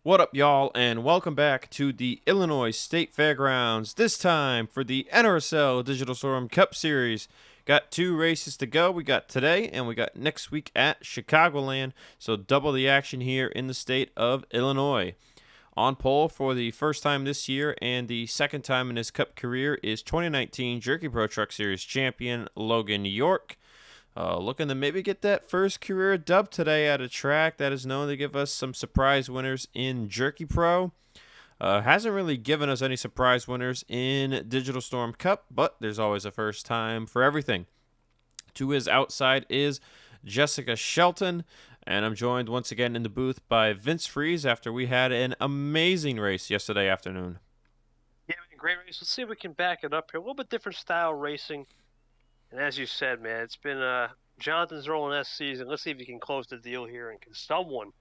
What up, y'all, and welcome back to the Illinois State Fairgrounds, this time for the NRSL Digital Storm Cup Series. Got two races to go. We got today and we got next week at Chicagoland, so double the action here in the state of Illinois. On pole for the first time this year and the second time in his Cup career is 2019 Jerky Pro Truck Series champion Logan York. Looking to maybe get that first career dub today at a track that is known to give us some surprise winners in Jerky Pro. Hasn't really given us any surprise winners in Digital Storm Cup, but there's always a first time for everything. To his outside is Jessica Shelton, and I'm joined once again in the booth by Vince Freeze after we had an amazing race yesterday afternoon. Yeah, great race. Let's see if we can back it up here. A little bit different style racing. And as you said, man, it's been Jonathan Zoerlein season. Let's see if he can close the deal here and can someone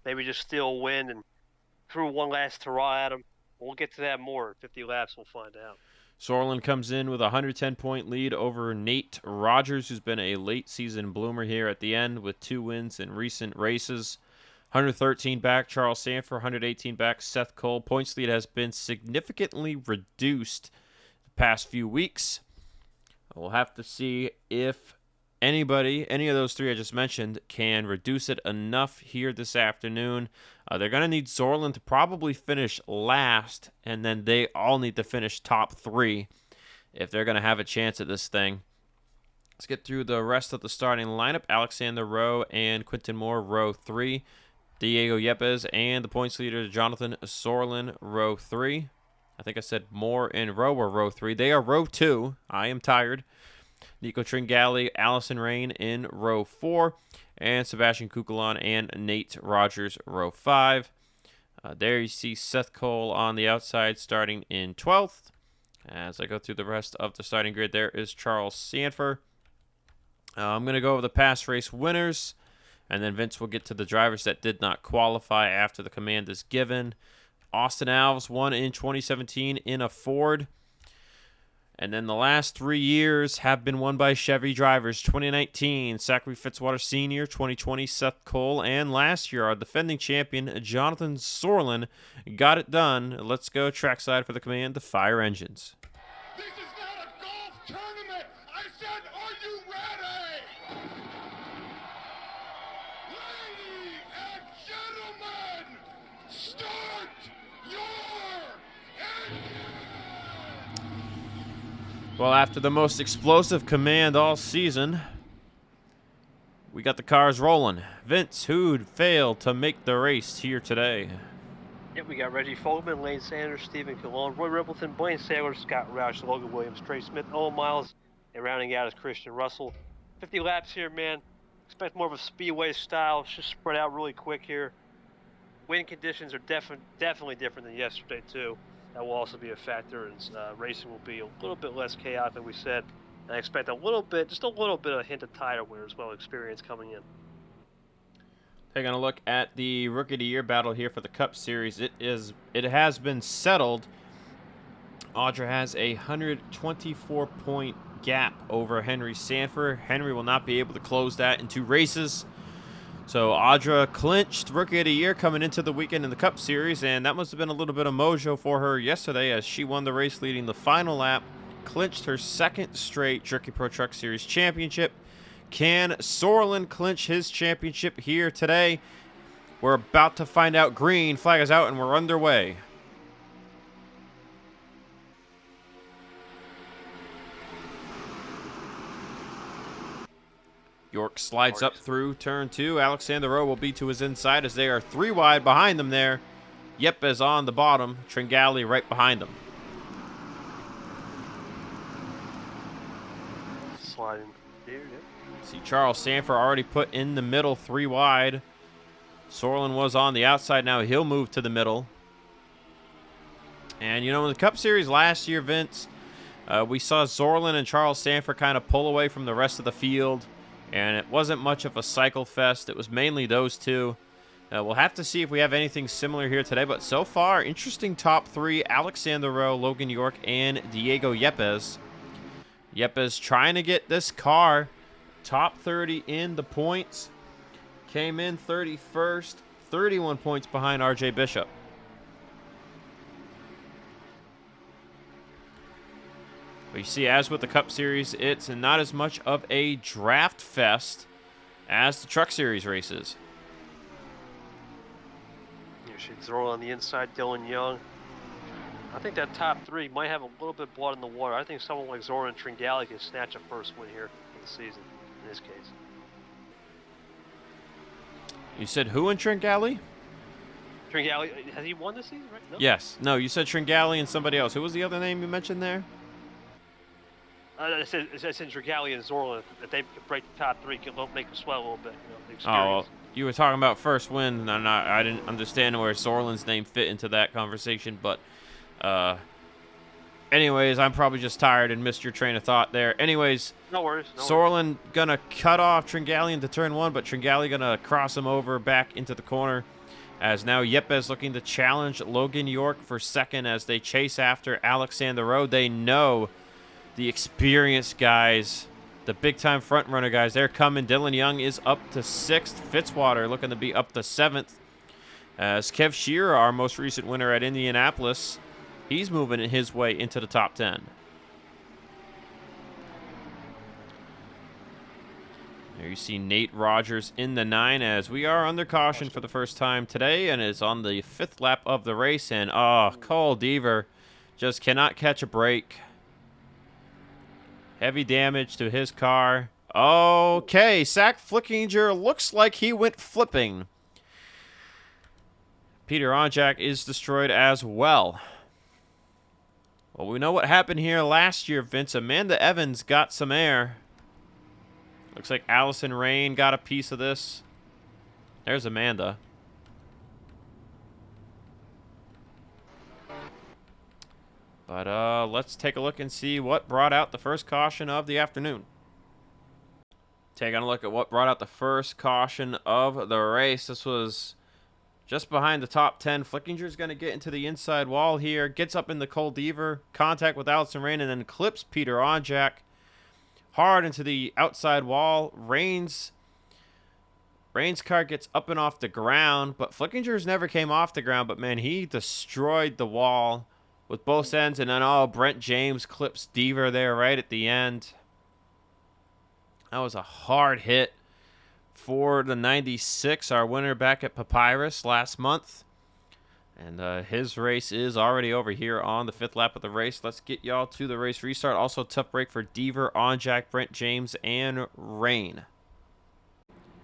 maybe just steal a win and throw one last hurrah at him. We'll get to that more. 50 laps, we'll find out. Zoerlein comes in with a 110-point lead over Nate Rogers, who's been a late-season bloomer here at the end with 2 wins in recent races. 113 back Charles Sandfer, 118 back Seth Cole. Points lead has been significantly reduced the past few weeks. We'll have to see if any of those three I just mentioned, can reduce it enough here this afternoon. They're going to need Zoerlein to probably finish last, and then they all need to finish top 3 if they're going to have a chance at this thing. Let's get through the rest of the starting lineup. Alexander Rowe and Quinton Moore, row 3. Diego Yepes and the points leader, Jonathan Zoerlein, row 3. I think I said Moore and Rowe were row 3. They are row 2. I am tired. Nico Tringali, Allison Rain in row 4. And Sebastian Kukulon and Nate Rogers, row 5. There you see Seth Cole on the outside starting in 12th. As I go through the rest of the starting grid, there is Charles Sandfer. I'm going to go over the past race winners. And then Vince will get to the drivers that did not qualify after the command is given. Austin Alves won in 2017 in a Ford. And then the last 3 years have been won by Chevy drivers. 2019, Zachary Fitzwater Sr., 2020, Seth Cole, and last year, our defending champion, Jonathan Zoerlein, got it done. Let's go trackside for the command to fire engines. This is not a golf tournament! I said, are you ready? Ladies and gentlemen, start your engine! Well, after the most explosive command all season, we got the cars rolling. Vince, who'd failed to make the race here today? Yep, we got Reggie Fogelman, Lane Sanders, Stephen Cologne, Roy Rippleton, Blaine Saylor, Scott Roush, Logan Williams, Trey Smith, Owen Miles, and rounding out is Christian Russell. 50 laps here, man. Expect more of a speedway style. It's just spread out really quick here. Wind conditions are definitely different than yesterday, too. That will also be a factor, and racing will be a little bit less chaotic than we said. And I expect just a little bit of a hint of tighter winner as well, experience coming in. Taking a look at the Rookie of the Year battle here for the Cup Series, it has been settled. Audra has a 124-point gap over Henry Sandfer. Henry will not be able to close that in 2 races. So Audra clinched Rookie of the Year coming into the weekend in the Cup Series, and that must have been a little bit of mojo for her yesterday as she won the race leading the final lap, clinched her 2nd straight Jerky Pro Truck Series championship. Can Zoerlein clinch his championship here today? We're about to find out. Green flag is out, and we're underway. York slides up through turn 2. Alexander Rowe will be to his inside as they are 3 wide behind them there. Yepes on the bottom. Tringali right behind them. Sliding here, yep. See Charles Sandfer already put in the middle, 3 wide. Zoerlein was on the outside. Now he'll move to the middle. And, you know, in the Cup Series last year, Vince, we saw Zoerlein and Charles Sandfer kind of pull away from the rest of the field. And it wasn't much of a cycle fest. It was mainly those two. We'll have to see if we have anything similar here today. But so far, interesting top 3. Alexander Rowe, Logan York, and Diego Yepes. Yepes trying to get this car top 30 in the points. Came in 31st, 31 points behind RJ Bishop. But you see, as with the Cup Series, it's not as much of a draft fest as the Truck Series races. You should throw on the inside, Dylan Young. I think that top three might have a little bit of blood in the water. I think someone like Zoerlein and Tringali can snatch a first win here for the season, in this case. You said who in Tringali? Tringali, has he won this season, right? No? Yes. No, you said Tringali and somebody else. Who was the other name you mentioned there? I said Tringali and Zoerlein. If they could break the top three, they'll make them sweat a little bit. The experience. Oh, well, you were talking about first win, and I didn't understand where Zoerlein's name fit into that conversation, but anyways, I'm probably just tired and missed your train of thought there. Anyways, no worries. Zoerlein gonna cut off Tringali into turn one, but Tringali gonna cross him over back into the corner, as now Yepes looking to challenge Logan York for second as they chase after Alexander Rowe. They know the experienced guys, the big-time front-runner guys, they're coming. Dylan Young is up to 6th. Fitzwater looking to be up to 7th. As Kev Shearer, our most recent winner at Indianapolis, he's moving his way into the top 10. There you see Nate Rogers in the 9 as we are under caution for the first time today, and it's on the 5th lap of the race. And, Cole Deaver just cannot catch a break. Heavy damage to his car. Okay, Zach Flickinger looks like he went flipping. Peter Onjak is destroyed as well. Well, we know what happened here last year, Vince. Amanda Evans got some air. Looks like Allison Rain got a piece of this. There's Amanda. But let's take a look and see what brought out the first caution of the afternoon. Taking a look at what brought out the first caution of the race. This was just behind the top 10. Flickinger's going to get into the inside wall here. Gets up in the Cole Deaver. Contact with Allison Rain and then clips Peter Onjak hard into the outside wall. Rain's car gets up and off the ground, but Flickinger's never came off the ground. But, man, he destroyed the wall with both ends, and then, Brent James clips Deaver there right at the end. That was a hard hit for the 96, our winner back at Papyrus last month. And his race is already over here on the 5th lap of the race. Let's get y'all to the race restart. Also, tough break for Deaver, Onjak, Brent James, and Rain.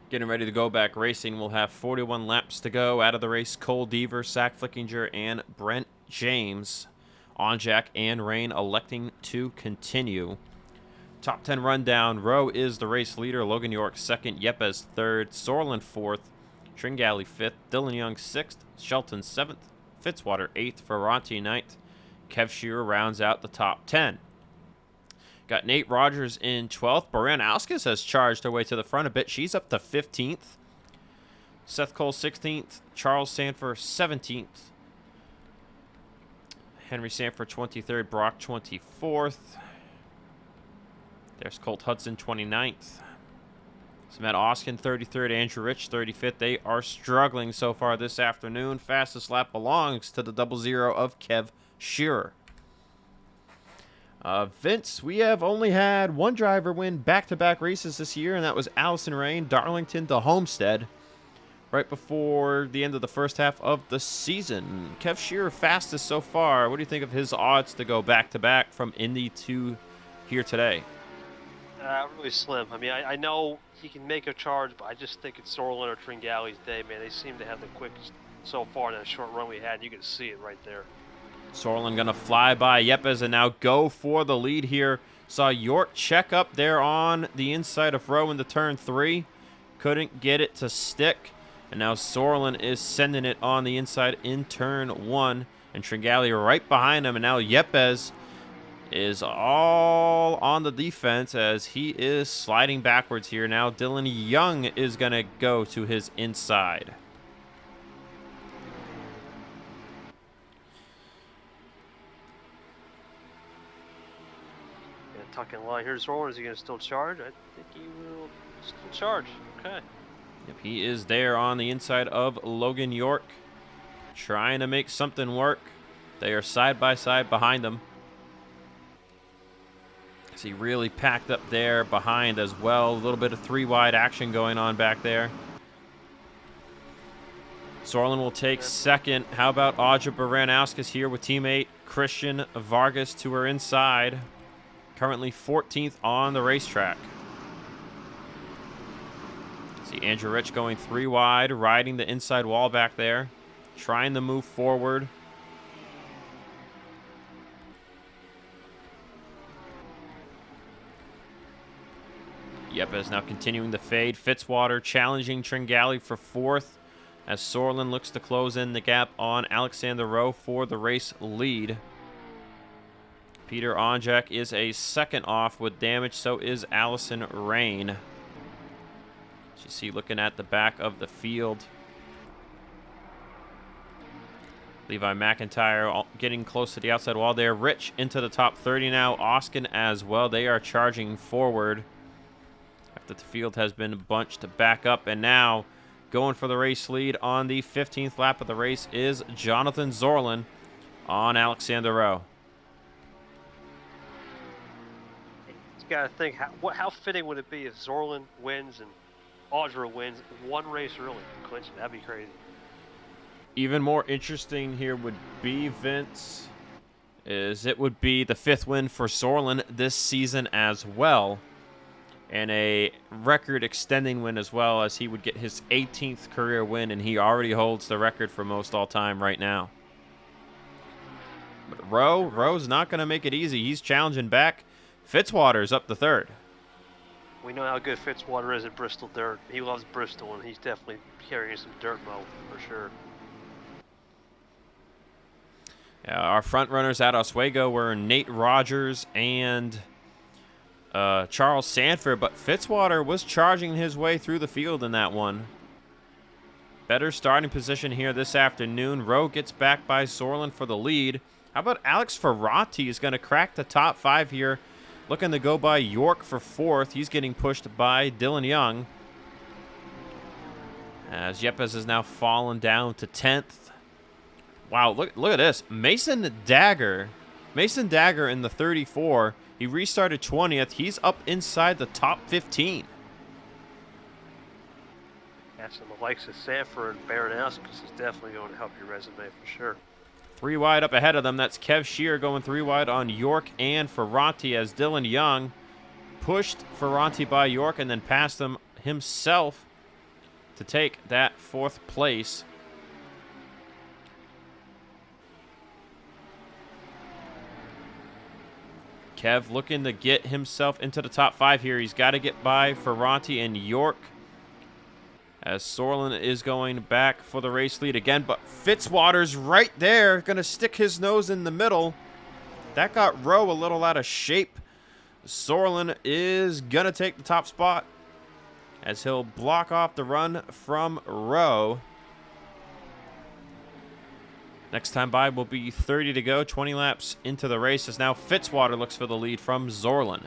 Getting ready to go back racing. We'll have 41 laps to go out of the race. Cole Deaver, Zach Flickinger, and Brent James. Onjak and Rain electing to continue. Top 10 rundown. Rowe is the race leader. Logan York 2nd. Yepes 3rd. Zoerlein 4th. Tringali 5th. Dylan Young 6th. Shelton 7th. Fitzwater 8th. Ferranti 9th. Kev Shearer rounds out the top 10. Got Nate Rogers in 12th. Baran-Auskas has charged her way to the front a bit. She's up to 15th. Seth Cole 16th. Charles Sandfer 17th. Henry Sandfer 23rd. Brock 24th. There's Colt Hudson 29th. Matt Oskin 33rd. Andrew Rich 35th. They are struggling so far this afternoon. Fastest lap belongs to the 00 of Kev Shearer. Vince, we have only had one driver win back-to-back races this year, and that was Allison Rain, Darlington to Homestead, right before the end of the first half of the season. Kev Shearer fastest so far. What do you think of his odds to go back-to-back from Indy to here today? Really slim. I mean, I know he can make a charge, but I just think it's Zoerlein or Tringali's day, man. They seem to have the quickest so far in that short run we had. You can see it right there. Zoerlein going to fly by Yepes and now go for the lead here. Saw York check up there on the inside of Rowe into turn 3. Couldn't get it to stick. And now Zoerlein is sending it on the inside in turn 1. And Tringali right behind him. And now Yepes is all on the defense as he is sliding backwards here. Now Dylan Young is going to go to his inside. Tuck in line. Here's Zoerlein. Is he going to still charge? I think he will still charge. Okay. Yep, he is there on the inside of Logan York, trying to make something work. They are side by side behind him. So he really packed up there behind as well. A little bit of three-wide action going on back there. Zoerlein will take second. How about Audra Baranowskis here with teammate Christian Vargas to her inside. Currently 14th on the racetrack. See Andrew Rich going three wide, riding the inside wall back there, trying to move forward. Yepes now continuing the fade. Fitzwater challenging Tringali for fourth as Zoerlein looks to close in the gap on Alexander Rowe for the race lead. Peter Onjak is a second off with damage, so is Allison Rain. As you see looking at the back of the field. Levi McIntyre getting close to the outside wall there. Rich into the top 30 now. Oskin as well. They are charging forward after the field has been bunched back up. And now going for the race lead on the 15th lap of the race is Jonathan Zoerlein on Alexander Rowe. You got to think, how fitting would it be if Zoerlein wins and Audra wins one race early? Clinch, that'd be crazy. Even more interesting here would be, Vince, is it would be the fifth win for Zoerlein this season as well. And a record-extending win as well, as he would get his 18th career win, and he already holds the record for most all-time right now. But Rowe's not going to make it easy. He's challenging back. Fitzwater's up the third. We know how good Fitzwater is at Bristol dirt. He loves Bristol, and he's definitely carrying some dirt mo for sure. Our front runners at Oswego were Nate Rogers and Charles Sandfer, but Fitzwater was charging his way through the field in that one. Better starting position here this afternoon. Rowe gets back by Zoerlein for the lead. How about Alex Ferrati is going to crack the top five here, looking to go by York for fourth. He's getting pushed by Dylan Young, as Yepes has now fallen down to 10th. Wow, look at this. Mason Dagger in the 34. He restarted 20th. He's up inside the top 15. Catching the likes of Sandfer and Baranowskis is definitely going to help your resume for sure. Three wide up ahead of them. That's Kev Shear going three wide on York and Ferranti, as Dylan Young pushed Ferranti by York and then passed him himself to take that fourth place. Kev looking to get himself into the top five here. He's got to get by Ferranti and York, as Zoerlein is going back for the race lead again. But Fitzwater's right there, going to stick his nose in the middle. That got Rowe a little out of shape. Zoerlein is going to take the top spot, as he'll block off the run from Rowe. Next time by will be 30 to go, 20 laps into the race, as now Fitzwater looks for the lead from Zoerlein.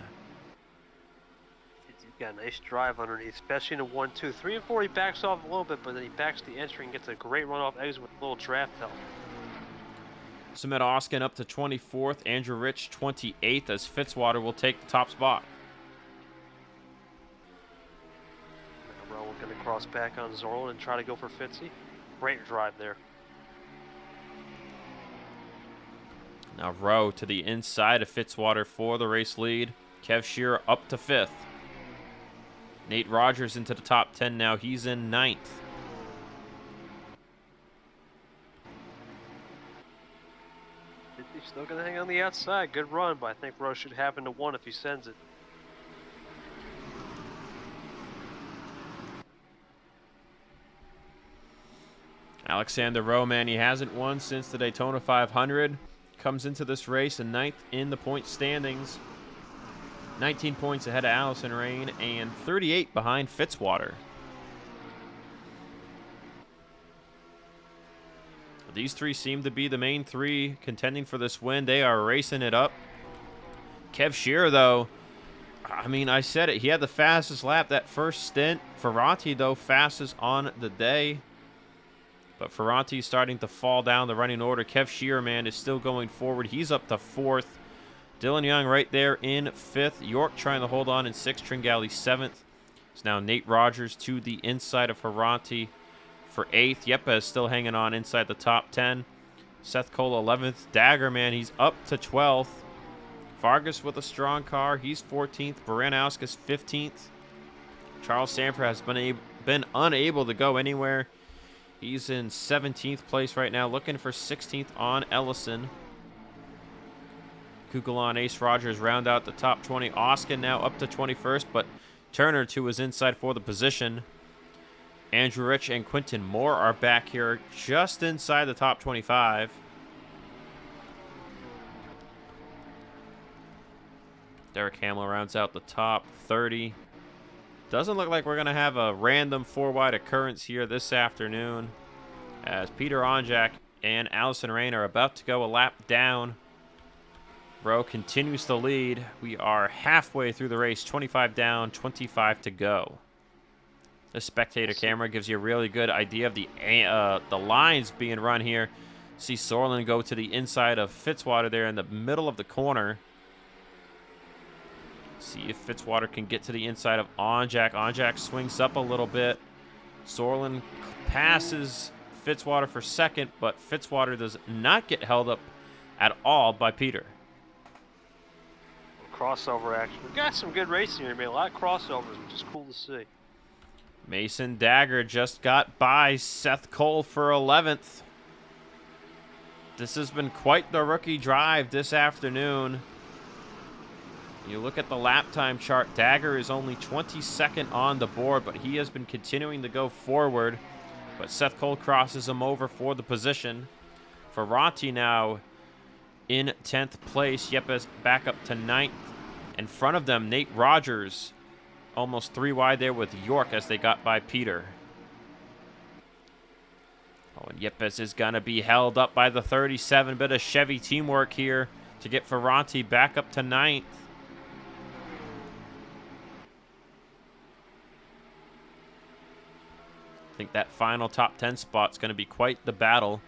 He's got a nice drive underneath, especially in the 1, 2, 3, and 4. He backs off a little bit, but then he backs the entry and gets a great run off exit with a little draft help. Samit Oskin up to 24th, Andrew Rich 28th, as Fitzwater will take the top spot. Now Rowe going to cross back on Zoerlein and try to go for Fitzy. Great drive there. Now Rowe to the inside of Fitzwater for the race lead. Kev Shearer up to 5th. Nate Rogers into the top 10 now. He's in 9th. He's still going to hang on the outside. Good run, but I think Rowe should happen to 1 if he sends it. Alexander Rowe, man, he hasn't won since the Daytona 500. Comes into this race in 9th in the point standings. 19 points ahead of Allison Rain and 38 behind Fitzwater. These three seem to be the main three contending for this win. They are racing it up. Kev Shearer, though, I mean, I said it. He had the fastest lap that first stint. Ferranti, though, fastest on the day. But Ferranti's starting to fall down the running order. Kev Shearman is still going forward. He's up to 4th. Dylan Young right there in 5th. York trying to hold on in 6th. Tringali 7th. It's now Nate Rogers to the inside of Ferranti for 8th. Yepes still hanging on inside the top 10. Seth Cole 11th. Dagger, man, he's up to 12th. Vargas with a strong car. He's 14th. Baranowski's 15th. Charles Sandfer has been unable to go anywhere. He's in 17th place right now, looking for 16th on Ellison. Kukulon, Ace Rogers round out the top 20. Oskin now up to 21st, but Turner to his inside for the position. Andrew Rich and Quinton Moore are back here just inside the top 25. Derek Hamill rounds out the top 30. Doesn't look like we're going to have a random 4-wide occurrence here this afternoon, as Peter Onjak and Allison Rain are about to go a lap down. Rowe continues to lead. We are halfway through the race, 25 down, 25 to go. The spectator camera gives you a really good idea of the lines being run here. See Zoerlein go to the inside of Fitzwater there in the middle of the corner. See if Fitzwater can get to the inside of Onjak. Onjak swings up a little bit. Zoerlein passes Fitzwater for 2nd, but Fitzwater does not get held up at all by Peter. Crossover action. We got some good racing here, man. A lot of crossovers, which is cool to see. Mason Dagger just got by Seth Cole for 11th. This has been quite the rookie drive this afternoon. You look at the lap time chart, Dagger is only 22nd on the board, but he has been continuing to go forward. But Seth Cole crosses him over for the position. Ferranti now in 10th place. Yepes back up to 9th. In front of them, Nate Rogers almost 3 wide there with York as they got by Peter. Oh, and Yepes is going to be held up by the 37. Bit of Chevy teamwork here to get Ferranti back up to 9th. I think that final top 10 spot is going to be quite the battle.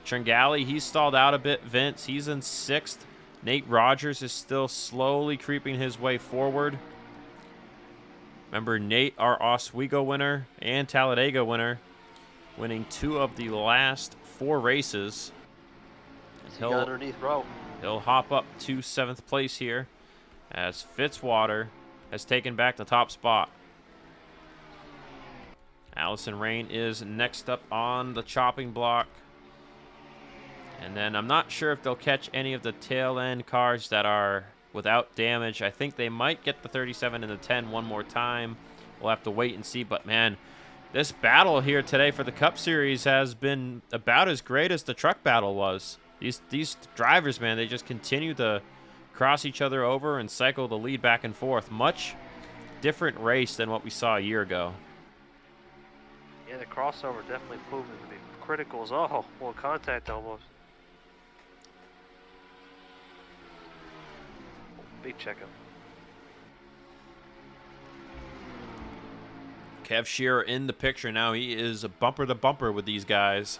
Tringali, he's stalled out a bit. Vince, he's in 6th. Nate Rogers is still slowly creeping his way forward. Remember, Nate, our Oswego winner and Talladega winner, winning 2 of the last 4 races. He'll underneath Rowe. He'll hop up to 7th place here as Fitzwater has taken back the top spot. Allison Rain is next up on the chopping block. And then I'm not sure if they'll catch any of the tail end cars that are without damage. I think they might get the 37 and the 10 one more time. We'll have to wait and see. But, man, this battle here today for the Cup Series has been about as great as the truck battle was. These drivers, man, they just continue to cross each other over and cycle the lead back and forth. Much different race than what we saw a year ago. Yeah, the crossover definitely proving to be critical as well. Well, contact almost. Big checkup. Kev Shearer in the picture now. He is bumper to bumper with these guys.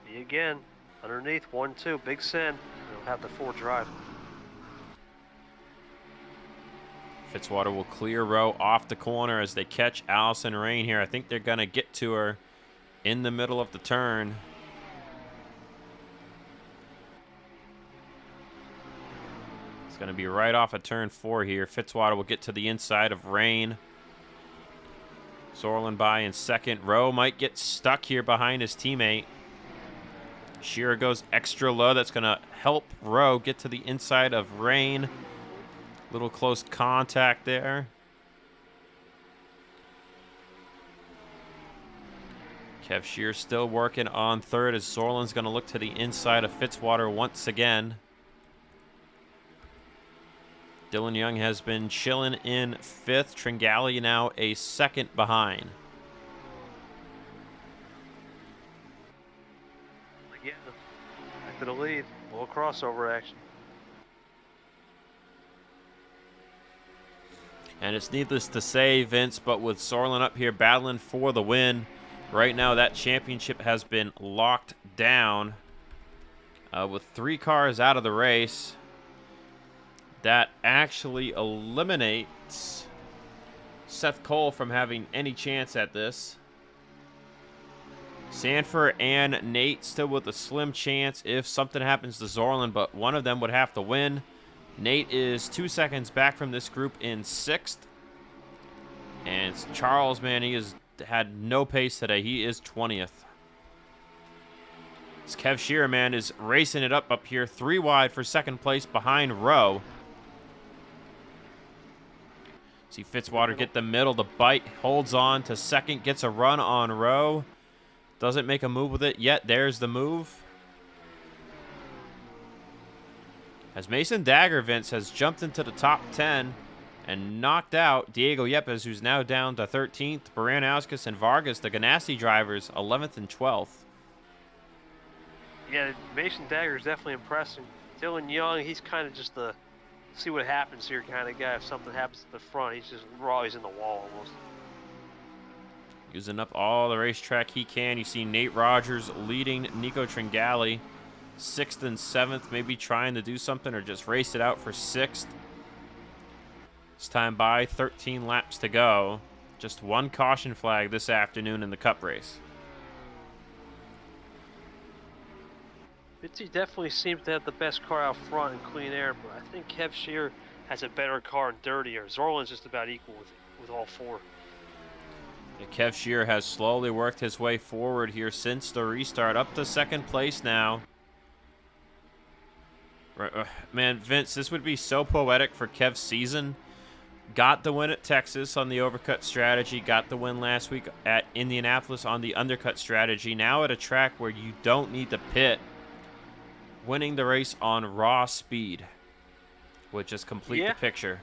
Me again. Underneath, 1-2. Big send. He'll have the 4 drive. Fitzwater will clear Rowe off the corner as they catch Allison Rain here. I think they're going to get to her in the middle of the turn. It's going to be right off of turn 4 here. Fitzwater will get to the inside of Rain. Zoerlein by in 2nd. Rowe might get stuck here behind his teammate. Shearer goes extra low. That's going to help Rowe get to the inside of Rain. Little close contact there. Kev Shearer still working on 3rd as Zoerlein's going to look to the inside of Fitzwater once again. Dylan Young has been chilling in 5th. Tringali now a 2nd behind. Again, back to the lead. A little crossover action. And it's needless to say, Vince, but with Zoerlein up here battling for the win, right now that championship has been locked down with 3 cars out of the race. That actually eliminates Seth Cole from having any chance at this. Sandfer and Nate still with a slim chance if something happens to Zoerlein, but one of them would have to win. Nate is 2 seconds back from this group in 6th. And Charles, man, he has had no pace today. He is 20th. This Kev Shearer, man, is racing it up here 3 wide for 2nd place behind Rowe. See Fitzwater get the middle to bite, holds on to 2nd, gets a run on Rowe. Doesn't make a move with it yet. There's the move. As Mason Dagger, Vince, has jumped into the top 10 and knocked out Diego Yepes, who's now down to 13th. Baranauskas and Vargas, the Ganassi drivers, 11th and 12th. Yeah, Mason Dagger is definitely impressive. Dylan Young, he's kind of just the see what happens here kind of guy. If something happens at the front, he's just always in the wall almost. Using up all the racetrack he can. You see Nate Rogers leading Nico Tringali, 6th and 7th, maybe trying to do something or just race it out for 6th. This time by 13 laps to go. Just 1 caution flag this afternoon in the Cup race. Fitzy definitely seems to have the best car out front in clean air, but I think Kev Shearer has a better car and dirtier. Zoerlein's just about equal with all 4. Yeah, Kev Shearer has slowly worked his way forward here since the restart, up to 2nd place now. Man, Vince, this would be so poetic for Kev's season. Got the win at Texas on the overcut strategy. Got the win last week at Indianapolis on the undercut strategy. Now at a track where you don't need to pit. Winning the race on raw speed would just complete the picture.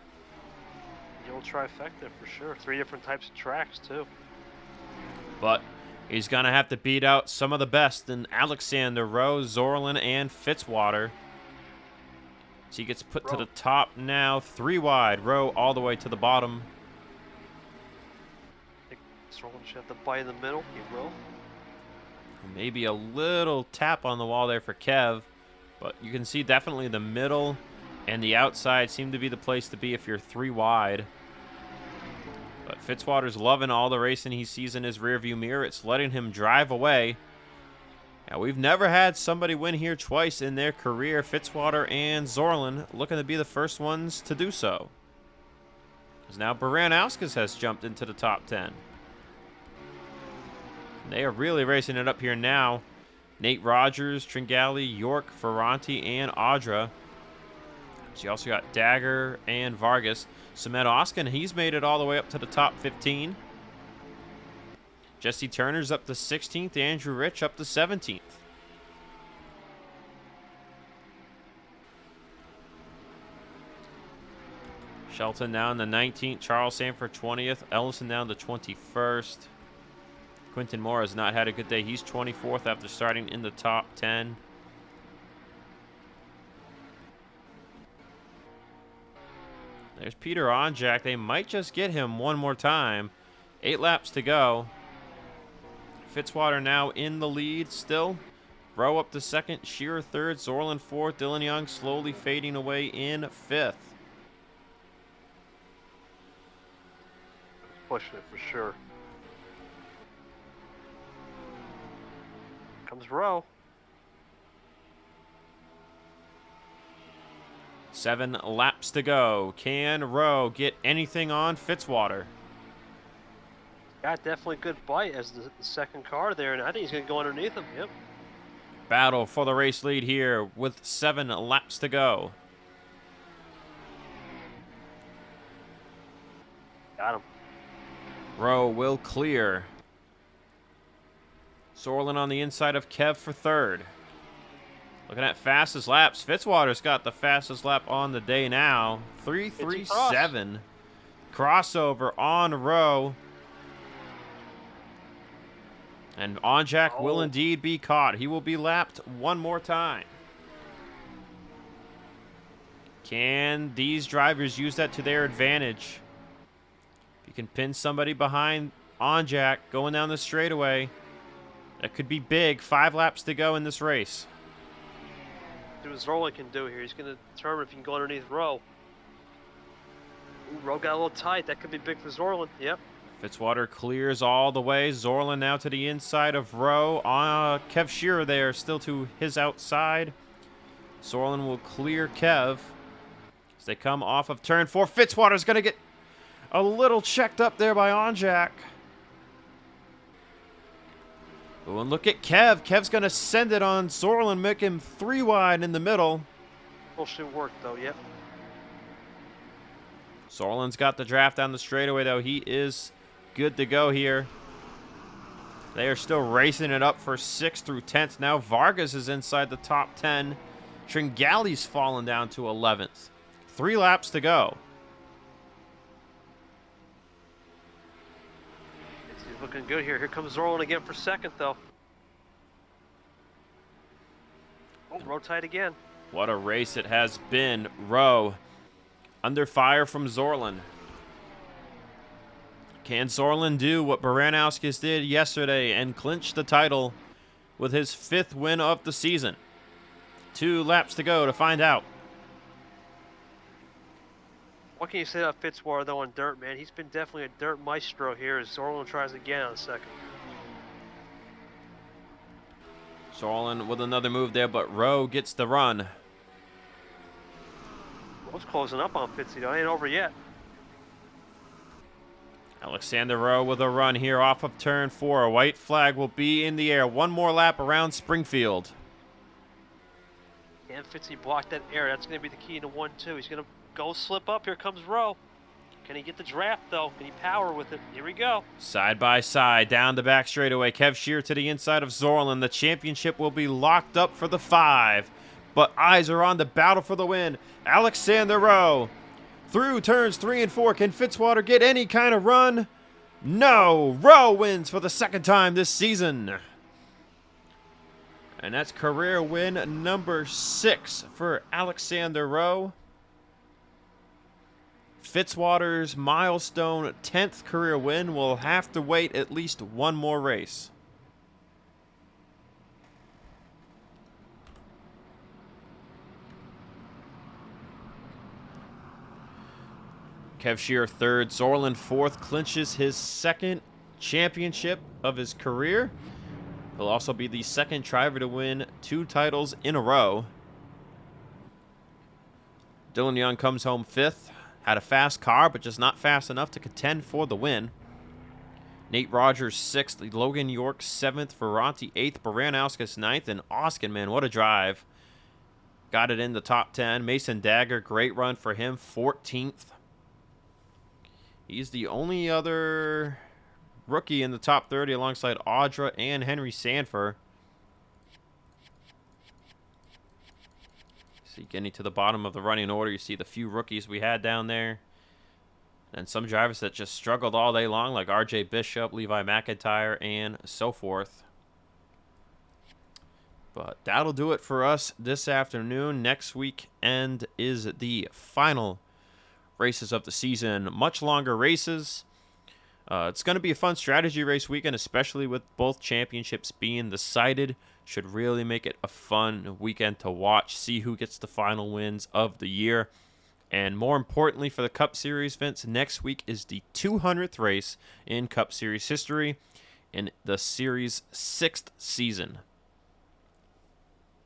The old trifecta for sure. 3 different types of tracks too. But he's going to have to beat out some of the best in Alexander, Rowe, Zoerlein, and Fitzwater. So he gets put to the top now, 3 wide. Rowe all the way to the bottom. I think Zoerlein should have to bite in the middle. He will. Maybe a little tap on the wall there for Kev. But you can see definitely the middle and the outside seem to be the place to be if you're 3 wide. But Fitzwater's loving all the racing he sees in his rearview mirror. It's letting him drive away. Now, we've never had somebody win here twice in their career. Fitzwater and Zoerlein looking to be the first ones to do so. Because now Baranauskas has jumped into the top 10. They are really racing it up here now. Nate Rogers, Tringali, York, Ferranti, and Audra. So you also got Dagger and Vargas. Samet Oskin, he's made it all the way up to the top 15. Jesse Turner's up to 16th. Andrew Rich up to 17th. Shelton down to 19th. Charles Sandfer 20th. Ellison down to 21st. Quinton Moore has not had a good day. He's 24th after starting in the top 10. There's Peter Onjak. They might just get him one more time. 8 laps to go. Fitzwater now in the lead still. Rowe up to 2nd. Shearer 3rd. Zoerlein 4th. Dylan Young slowly fading away in 5th. Pushing it for sure. Comes Rowe. 7 laps to go. Can Rowe get anything on Fitzwater? Got definitely good bite as the 2nd car there, and I think he's going to go underneath him. Yep. Battle for the race lead here with 7 laps to go. Got him. Rowe will clear. Zoerlein on the inside of Kev for 3rd. Looking at fastest laps. Fitzwater's got the fastest lap on the day now. 3:37. Crossover on Rowe. And Onjak will indeed be caught. He will be lapped one more time. Can these drivers use that to their advantage? can pin somebody behind on Jack going down the straightaway. That could be big. 5 laps to go in this race. See what Zoerlein can do here. He's going to determine if he can go underneath Rowe. Ooh, Rowe got a little tight. That could be big for Zoerlein. Yep. Fitzwater clears all the way. Zoerlein now to the inside of Rowe. Kev Shearer there, still to his outside. Zoerlein will clear Kev as they come off of turn 4. Fitzwater's going to get a little checked up there by Onjak. Oh, and look at Kev. Kev's going to send it on Zoerlein, make him 3 wide in the middle. Bullshit work, though, yep. Zoerlein's got the draft down the straightaway, though. He is good to go here. They are still racing it up for 6th through 10th. Now Vargas is inside the top 10. Tringali's fallen down to 11th. 3 laps to go. He's looking good here. Here comes Zoerlein again for 2nd, though. Oh, Rowe tight again. What a race it has been. Rowe under fire from Zoerlein. Can Zoerlein do what Baranowskis did yesterday and clinch the title with his 5th win of the season? 2 laps to go to find out. What can you say about Fitzwater, though, on dirt, man? He's been definitely a dirt maestro here as Zoerlein tries again on 2nd. Zoerlein with another move there, but Rowe gets the run. Rowe's closing up on Fitzy, though. It ain't over yet. Alexander Rowe with a run here off of turn 4. A white flag will be in the air. 1 more lap around Springfield. Can Fitzy block that air? That's going to be the key to 1-2. He's going to go slip up. Here comes Rowe. Can he get the draft, though? Can he power with it? Here we go. Side by side, down the back straightaway. Kev Shearer to the inside of Zoerlein. The championship will be locked up for the 5. But eyes are on the battle for the win. Alexander Rowe through turns 3 and 4. Can Fitzwater get any kind of run? No. Rowe wins for the 2nd time this season. And that's career win number 6 for Alexander Rowe. Fitzwater's milestone 10th career win will have to wait at least 1 more race. Kev Shearer 3rd, Zoerlein 4th, clinches his 2nd championship of his career. He'll also be the 2nd driver to win 2 titles in a row. Dylan Young comes home 5th. Had a fast car, but just not fast enough to contend for the win. Nate Rogers 6th, Logan York 7th, Ferranti 8th, Baranowskis 9th, and Oskin, man, what a drive. Got it in the top 10. Mason Dagger, great run for him, 14th. He's the only other rookie in the top 30 alongside Audra and Henry Sandfer. See, getting to the bottom of the running order, you see the few rookies we had down there. And some drivers that just struggled all day long, like RJ Bishop, Levi McIntyre, and so forth. But that'll do it for us this afternoon. Next weekend is the final races of the season. Much longer races. It's going to be a fun strategy race weekend, especially with both championships being decided. Should really make it a fun weekend to watch. See who gets the final wins of the year. And more importantly for the Cup Series, Vince, next week is the 200th race in Cup Series history in the Series' 6th season.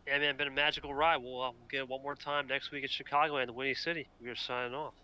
Yeah, man, been a magical ride. We'll get it one more time next week at Chicagoland, the Windy City. We are signing off.